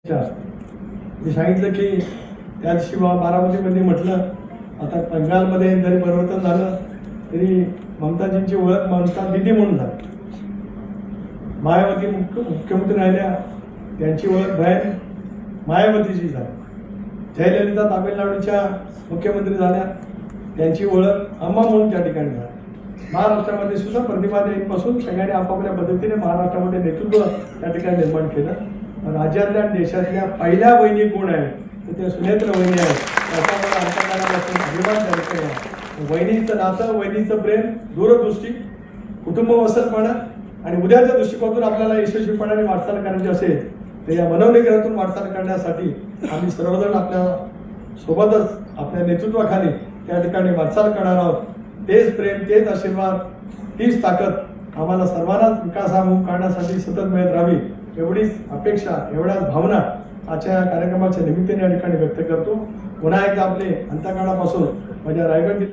मी सांगितलं की त्या दिवशी बारामतीमध्ये म्हटलं आता बंगालमध्ये जरी परिवर्तन झालं तरी ममताजींची ओळख ममता दिदी म्हणून झाली. मायावती मुख्यमंत्री राहिल्या त्यांची ओळख बहीण मायावतीची झाली. जयललिता तामिळनाडूच्या मुख्यमंत्री झाल्या त्यांची ओळख अम्मा म्हणून त्या ठिकाणी झाली. महाराष्ट्रामध्ये सुद्धा प्रतिभाताईंपासून सगळ्यांनी आपापल्या पद्धतीने महाराष्ट्रामध्ये नेतृत्व त्या ठिकाणी निर्माण केलं. राज्यातल्या देशातल्या पहिल्या वहिनी कोण आहेत तर त्या सुनेत्र वहिनी आहेत. त्याच्यामुळे अंतर्गतापासून अभिमान करते. वहिनीचं नातं वहिनीचं प्रेम दूरदृष्टी कुटुंब वसलपणा आणि उद्याच्या दृष्टिकोनातून आपल्याला यशस्वीपणाने वाटचाल करायची असेल तर या मनोनिग्रहातून वाटचाल करण्यासाठी आम्ही सर्वजण आपल्या सोबतच आपल्या नेतृत्वाखाली त्या ठिकाणी वाटचाल करणार आहोत. तेच प्रेम तेच आशीर्वाद तीच ताकद आम्हाला सर्वांनाच विकासामुख करण्यासाठी सतत मिळत राहावी एवढीच अपेक्षा एवढ्याच भावना आजच्या कार्यक्रमाच्या निमित्ताने या ठिकाणी व्यक्त करतो. पुन्हा एकदा आपले अंतःकरणापासून माझ्या रायगड जिल्ह्यात